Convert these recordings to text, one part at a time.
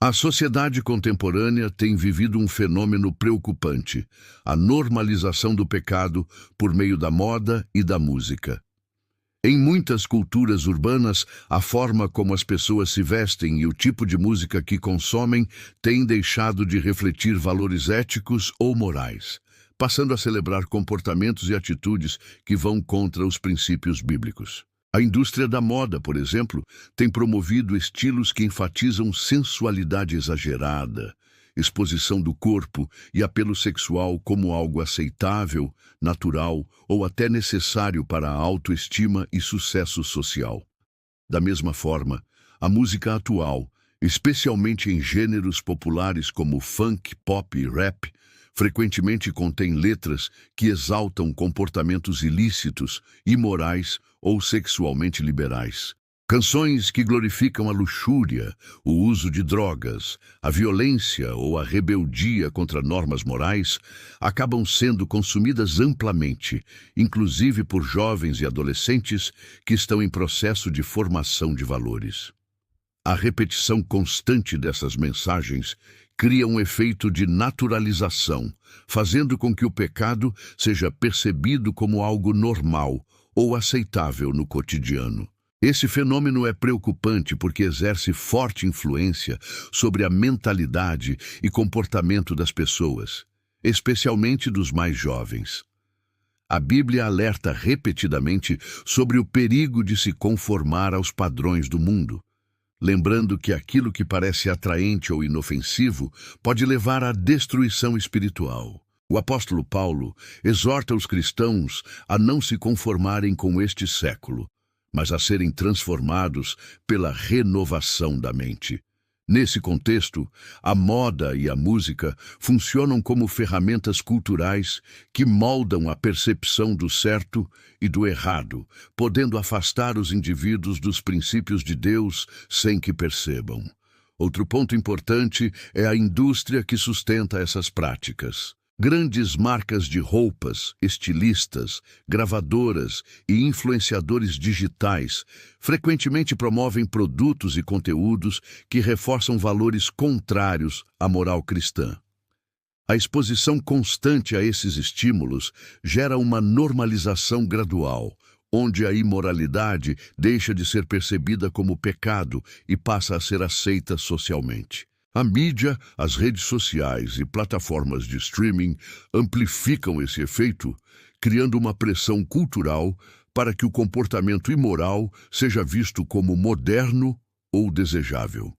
A sociedade contemporânea tem vivido um fenômeno preocupante: a normalização do pecado por meio da moda e da música. Em muitas culturas urbanas, a forma como as pessoas se vestem e o tipo de música que consomem têm deixado de refletir valores éticos ou morais, passando a celebrar comportamentos e atitudes que vão contra os princípios bíblicos. A indústria da moda, por exemplo, tem promovido estilos que enfatizam sensualidade exagerada, exposição do corpo e apelo sexual como algo aceitável, natural ou até necessário para a autoestima e sucesso social. Da mesma forma, a música atual, especialmente em gêneros populares como funk, pop e rap, frequentemente contém letras que exaltam comportamentos ilícitos, imorais ou sexualmente liberais. Canções que glorificam a luxúria, o uso de drogas, a violência ou a rebeldia contra normas morais acabam sendo consumidas amplamente, inclusive por jovens e adolescentes que estão em processo de formação de valores. A repetição constante dessas mensagens cria um efeito de naturalização, fazendo com que o pecado seja percebido como algo normal ou aceitável no cotidiano. Esse fenômeno é preocupante porque exerce forte influência sobre a mentalidade e comportamento das pessoas, especialmente dos mais jovens. A Bíblia alerta repetidamente sobre o perigo de se conformar aos padrões do mundo, lembrando que aquilo que parece atraente ou inofensivo pode levar à destruição espiritual. O apóstolo Paulo exorta os cristãos a não se conformarem com este século, mas a serem transformados pela renovação da mente. Nesse contexto, a moda e a música funcionam como ferramentas culturais que moldam a percepção do certo e do errado, podendo afastar os indivíduos dos princípios de Deus sem que percebam. Outro ponto importante é a indústria que sustenta essas práticas. Grandes marcas de roupas, estilistas, gravadoras e influenciadores digitais frequentemente promovem produtos e conteúdos que reforçam valores contrários à moral cristã. A exposição constante a esses estímulos gera uma normalização gradual, onde a imoralidade deixa de ser percebida como pecado e passa a ser aceita socialmente. A mídia, as redes sociais e plataformas de streaming amplificam esse efeito, criando uma pressão cultural para que o comportamento imoral seja visto como moderno ou desejável.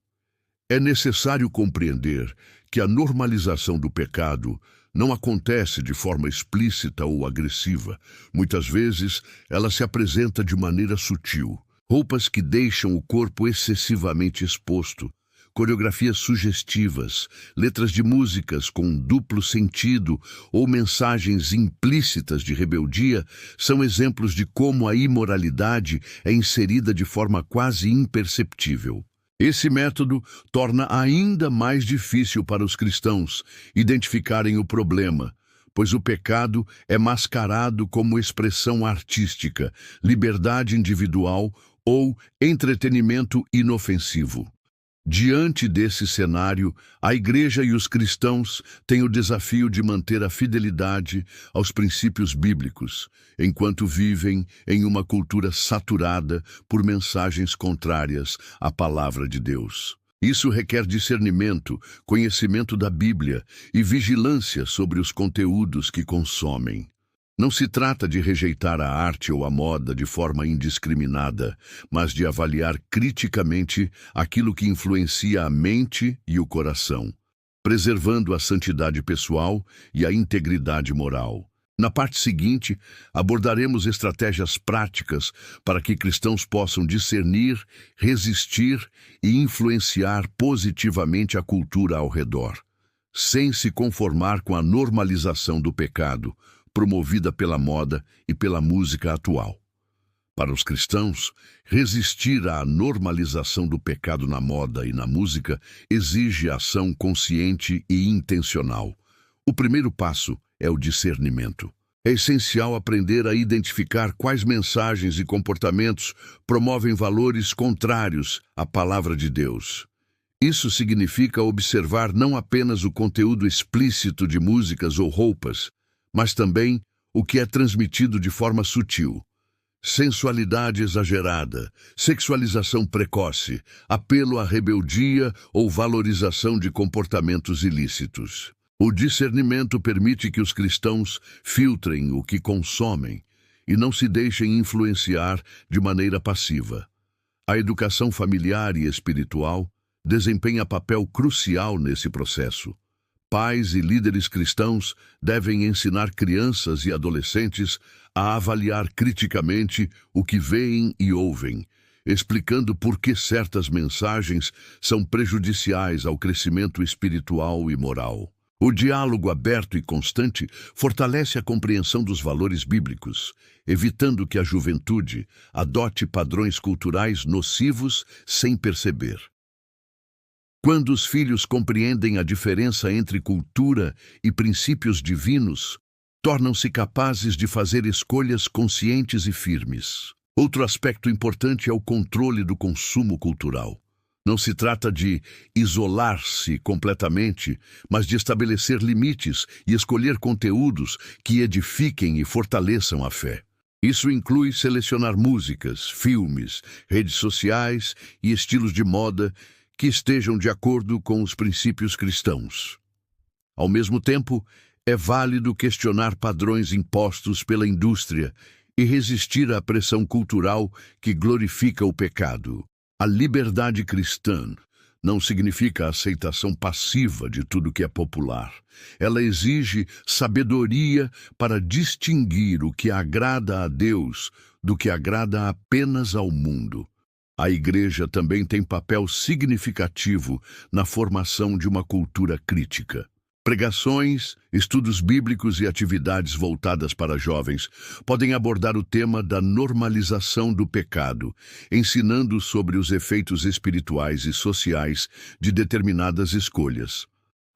É necessário compreender que a normalização do pecado não acontece de forma explícita ou agressiva. Muitas vezes, ela se apresenta de maneira sutil. Roupas que deixam o corpo excessivamente exposto, coreografias sugestivas, letras de músicas com duplo sentido ou mensagens implícitas de rebeldia são exemplos de como a imoralidade é inserida de forma quase imperceptível. Esse método torna ainda mais difícil para os cristãos identificarem o problema, pois o pecado é mascarado como expressão artística, liberdade individual ou entretenimento inofensivo. Diante desse cenário, a Igreja e os cristãos têm o desafio de manter a fidelidade aos princípios bíblicos, enquanto vivem em uma cultura saturada por mensagens contrárias à palavra de Deus. Isso requer discernimento, conhecimento da Bíblia e vigilância sobre os conteúdos que consomem. Não se trata de rejeitar a arte ou a moda de forma indiscriminada, mas de avaliar criticamente aquilo que influencia a mente e o coração, preservando a santidade pessoal e a integridade moral. Na parte seguinte, abordaremos estratégias práticas para que cristãos possam discernir, resistir e influenciar positivamente a cultura ao redor, sem se conformar com a normalização do pecado, promovida pela moda e pela música atual. Para os cristãos, resistir à normalização do pecado na moda e na música exige ação consciente e intencional. O primeiro passo é o discernimento. É essencial aprender a identificar quais mensagens e comportamentos promovem valores contrários à palavra de Deus. Isso significa observar não apenas o conteúdo explícito de músicas ou roupas, mas também o que é transmitido de forma sutil. Sensualidade exagerada, sexualização precoce, apelo à rebeldia ou valorização de comportamentos ilícitos. O discernimento permite que os cristãos filtrem o que consomem e não se deixem influenciar de maneira passiva. A educação familiar e espiritual desempenha papel crucial nesse processo. Pais e líderes cristãos devem ensinar crianças e adolescentes a avaliar criticamente o que veem e ouvem, explicando por que certas mensagens são prejudiciais ao crescimento espiritual e moral. O diálogo aberto e constante fortalece a compreensão dos valores bíblicos, evitando que a juventude adote padrões culturais nocivos sem perceber. Quando os filhos compreendem a diferença entre cultura e princípios divinos, tornam-se capazes de fazer escolhas conscientes e firmes. Outro aspecto importante é o controle do consumo cultural. Não se trata de isolar-se completamente, mas de estabelecer limites e escolher conteúdos que edifiquem e fortaleçam a fé. Isso inclui selecionar músicas, filmes, redes sociais e estilos de moda que estejam de acordo com os princípios cristãos. Ao mesmo tempo, é válido questionar padrões impostos pela indústria e resistir à pressão cultural que glorifica o pecado. A liberdade cristã não significa a aceitação passiva de tudo que é popular. Ela exige sabedoria para distinguir o que agrada a Deus do que agrada apenas ao mundo. A Igreja também tem papel significativo na formação de uma cultura crítica. Pregações, estudos bíblicos e atividades voltadas para jovens podem abordar o tema da normalização do pecado, ensinando sobre os efeitos espirituais e sociais de determinadas escolhas.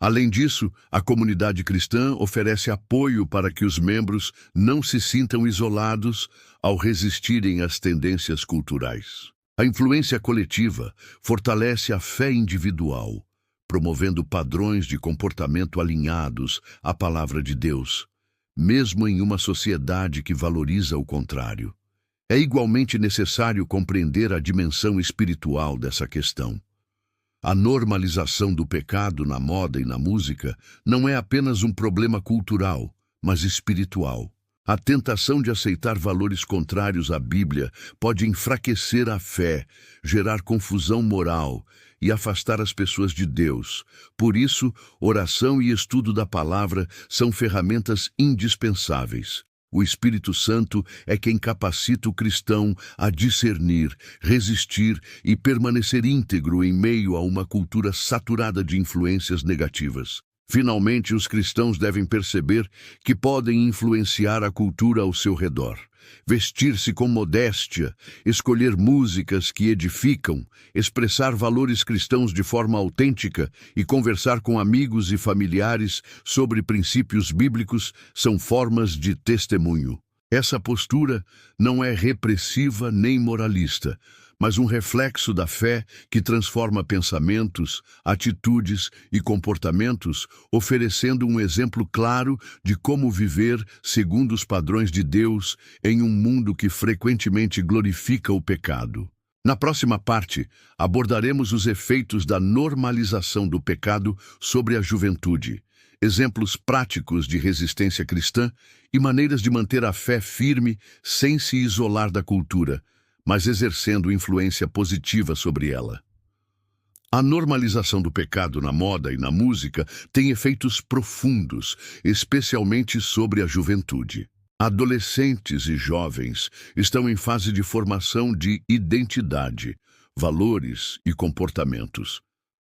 Além disso, a comunidade cristã oferece apoio para que os membros não se sintam isolados ao resistirem às tendências culturais. A influência coletiva fortalece a fé individual, promovendo padrões de comportamento alinhados à palavra de Deus, mesmo em uma sociedade que valoriza o contrário. É igualmente necessário compreender a dimensão espiritual dessa questão. A normalização do pecado na moda e na música não é apenas um problema cultural, mas espiritual. A tentação de aceitar valores contrários à Bíblia pode enfraquecer a fé, gerar confusão moral e afastar as pessoas de Deus. Por isso, oração e estudo da palavra são ferramentas indispensáveis. O Espírito Santo é quem capacita o cristão a discernir, resistir e permanecer íntegro em meio a uma cultura saturada de influências negativas. Finalmente, os cristãos devem perceber que podem influenciar a cultura ao seu redor. Vestir-se com modéstia, escolher músicas que edificam, expressar valores cristãos de forma autêntica e conversar com amigos e familiares sobre princípios bíblicos são formas de testemunho. Essa postura não é repressiva nem moralista, mas um reflexo da fé que transforma pensamentos, atitudes e comportamentos, oferecendo um exemplo claro de como viver segundo os padrões de Deus em um mundo que frequentemente glorifica o pecado. Na próxima parte, abordaremos os efeitos da normalização do pecado sobre a juventude, exemplos práticos de resistência cristã e maneiras de manter a fé firme sem se isolar da cultura, mas exercendo influência positiva sobre ela. A normalização do pecado na moda e na música tem efeitos profundos, especialmente sobre a juventude. Adolescentes e jovens estão em fase de formação de identidade, valores e comportamentos.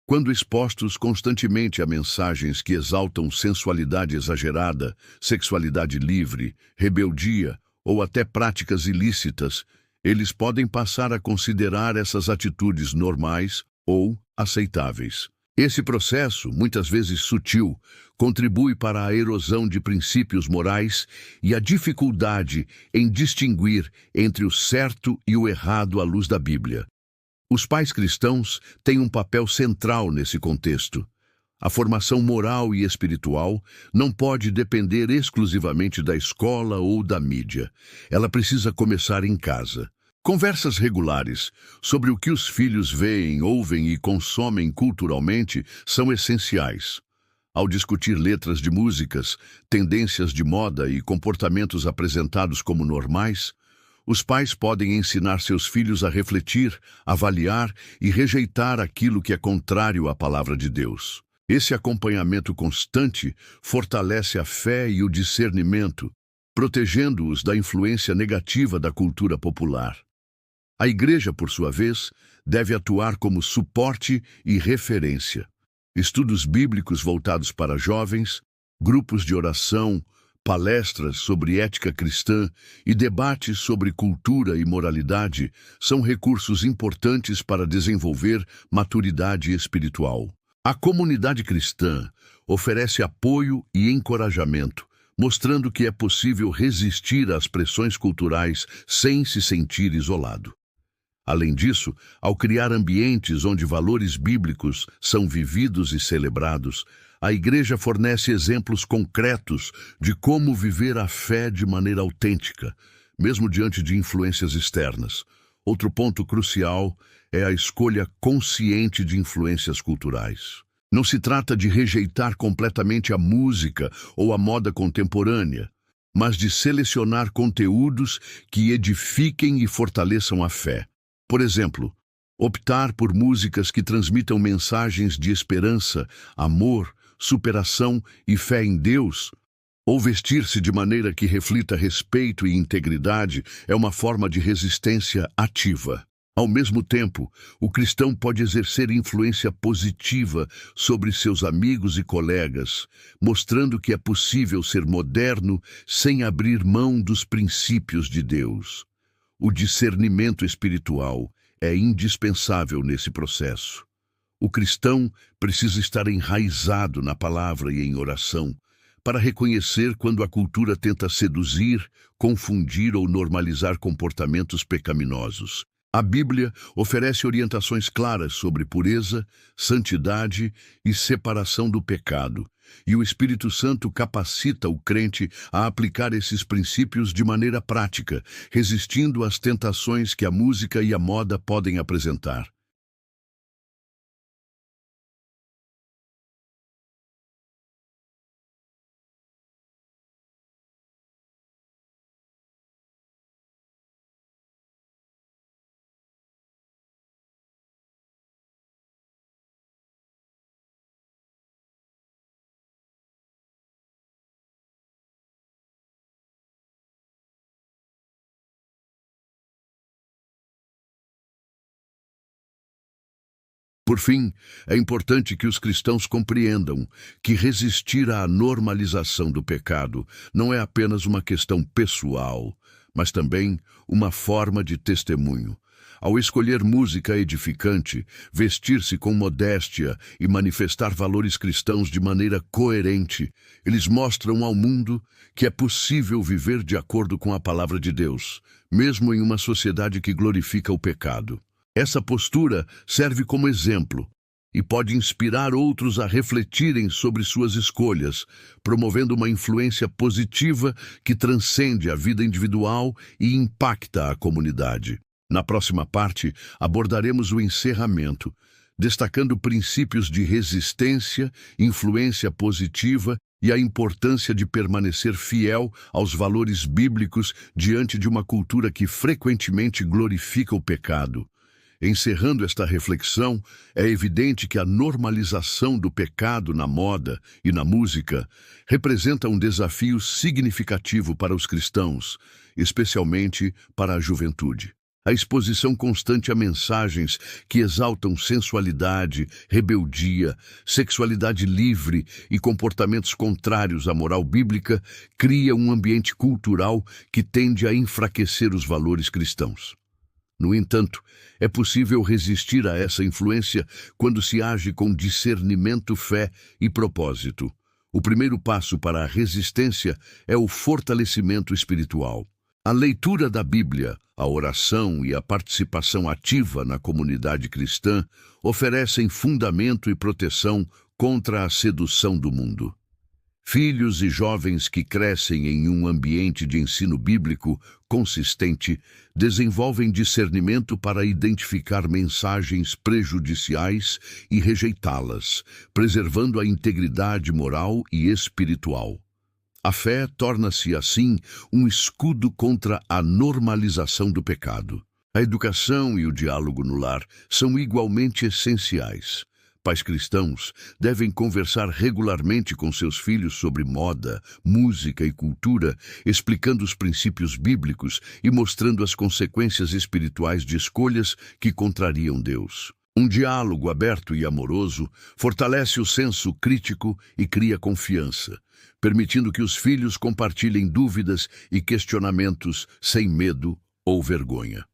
Quando expostos constantemente a mensagens que exaltam sensualidade exagerada, sexualidade livre, rebeldia ou até práticas ilícitas, eles podem passar a considerar essas atitudes normais ou aceitáveis. Esse processo, muitas vezes sutil, contribui para a erosão de princípios morais e a dificuldade em distinguir entre o certo e o errado à luz da Bíblia. Os pais cristãos têm um papel central nesse contexto. A formação moral e espiritual não pode depender exclusivamente da escola ou da mídia. Ela precisa começar em casa. Conversas regulares sobre o que os filhos veem, ouvem e consomem culturalmente são essenciais. Ao discutir letras de músicas, tendências de moda e comportamentos apresentados como normais, os pais podem ensinar seus filhos a refletir, avaliar e rejeitar aquilo que é contrário à palavra de Deus. Esse acompanhamento constante fortalece a fé e o discernimento, protegendo-os da influência negativa da cultura popular. A igreja, por sua vez, deve atuar como suporte e referência. Estudos bíblicos voltados para jovens, grupos de oração, palestras sobre ética cristã e debates sobre cultura e moralidade são recursos importantes para desenvolver maturidade espiritual. A comunidade cristã oferece apoio e encorajamento, mostrando que é possível resistir às pressões culturais sem se sentir isolado. Além disso, ao criar ambientes onde valores bíblicos são vividos e celebrados, a igreja fornece exemplos concretos de como viver a fé de maneira autêntica, mesmo diante de influências externas. Outro ponto crucial é a escolha consciente de influências culturais. Não se trata de rejeitar completamente a música ou a moda contemporânea, mas de selecionar conteúdos que edifiquem e fortaleçam a fé. Por exemplo, optar por músicas que transmitam mensagens de esperança, amor, superação e fé em Deus, ou vestir-se de maneira que reflita respeito e integridade é uma forma de resistência ativa. Ao mesmo tempo, o cristão pode exercer influência positiva sobre seus amigos e colegas, mostrando que é possível ser moderno sem abrir mão dos princípios de Deus. O discernimento espiritual é indispensável nesse processo. O cristão precisa estar enraizado na palavra e em oração, para reconhecer quando a cultura tenta seduzir, confundir ou normalizar comportamentos pecaminosos. A Bíblia oferece orientações claras sobre pureza, santidade e separação do pecado, e o Espírito Santo capacita o crente a aplicar esses princípios de maneira prática, resistindo às tentações que a música e a moda podem apresentar. Por fim, é importante que os cristãos compreendam que resistir à normalização do pecado não é apenas uma questão pessoal, mas também uma forma de testemunho. Ao escolher música edificante, vestir-se com modéstia e manifestar valores cristãos de maneira coerente, eles mostram ao mundo que é possível viver de acordo com a palavra de Deus, mesmo em uma sociedade que glorifica o pecado. Essa postura serve como exemplo e pode inspirar outros a refletirem sobre suas escolhas, promovendo uma influência positiva que transcende a vida individual e impacta a comunidade. Na próxima parte, abordaremos o encerramento, destacando princípios de resistência, influência positiva e a importância de permanecer fiel aos valores bíblicos diante de uma cultura que frequentemente glorifica o pecado. Encerrando esta reflexão, é evidente que a normalização do pecado na moda e na música representa um desafio significativo para os cristãos, especialmente para a juventude. A exposição constante a mensagens que exaltam sensualidade, rebeldia, sexualidade livre e comportamentos contrários à moral bíblica cria um ambiente cultural que tende a enfraquecer os valores cristãos. No entanto, é possível resistir a essa influência quando se age com discernimento, fé e propósito. O primeiro passo para a resistência é o fortalecimento espiritual. A leitura da Bíblia, a oração e a participação ativa na comunidade cristã oferecem fundamento e proteção contra a sedução do mundo. Filhos e jovens que crescem em um ambiente de ensino bíblico consistente desenvolvem discernimento para identificar mensagens prejudiciais e rejeitá-las, preservando a integridade moral e espiritual. A fé torna-se, assim, um escudo contra a normalização do pecado. A educação e o diálogo no lar são igualmente essenciais. Pais cristãos devem conversar regularmente com seus filhos sobre moda, música e cultura, explicando os princípios bíblicos e mostrando as consequências espirituais de escolhas que contrariam Deus. Um diálogo aberto e amoroso fortalece o senso crítico e cria confiança, permitindo que os filhos compartilhem dúvidas e questionamentos sem medo ou vergonha.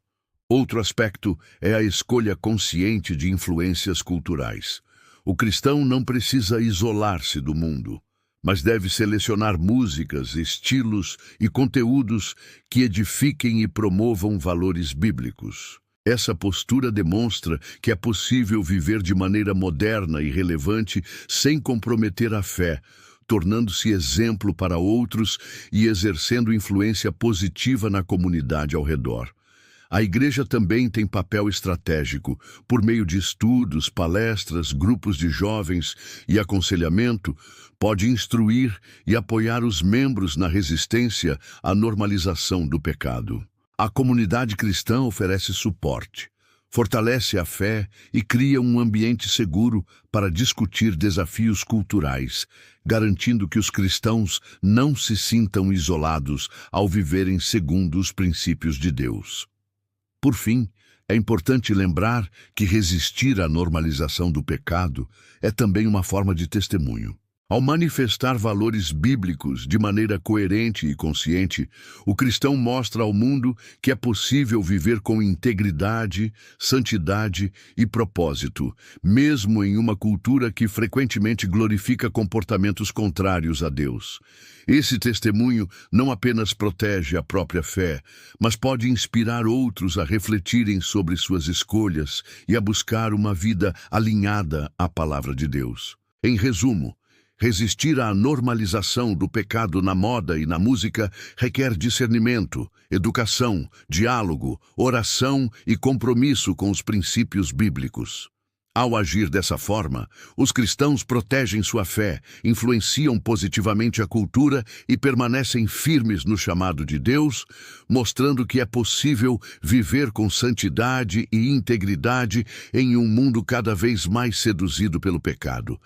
Outro aspecto é a escolha consciente de influências culturais. O cristão não precisa isolar-se do mundo, mas deve selecionar músicas, estilos e conteúdos que edifiquem e promovam valores bíblicos. Essa postura demonstra que é possível viver de maneira moderna e relevante sem comprometer a fé, tornando-se exemplo para outros e exercendo influência positiva na comunidade ao redor. A igreja também tem papel estratégico. Por meio de estudos, palestras, grupos de jovens e aconselhamento, pode instruir e apoiar os membros na resistência à normalização do pecado. A comunidade cristã oferece suporte, fortalece a fé e cria um ambiente seguro para discutir desafios culturais, garantindo que os cristãos não se sintam isolados ao viverem segundo os princípios de Deus. Por fim, é importante lembrar que resistir à normalização do pecado é também uma forma de testemunho. Ao manifestar valores bíblicos de maneira coerente e consciente, o cristão mostra ao mundo que é possível viver com integridade, santidade e propósito, mesmo em uma cultura que frequentemente glorifica comportamentos contrários a Deus. Esse testemunho não apenas protege a própria fé, mas pode inspirar outros a refletirem sobre suas escolhas e a buscar uma vida alinhada à palavra de Deus. Em resumo, resistir à normalização do pecado na moda e na música requer discernimento, educação, diálogo, oração e compromisso com os princípios bíblicos. Ao agir dessa forma, os cristãos protegem sua fé, influenciam positivamente a cultura e permanecem firmes no chamado de Deus, mostrando que é possível viver com santidade e integridade em um mundo cada vez mais seduzido pelo pecado.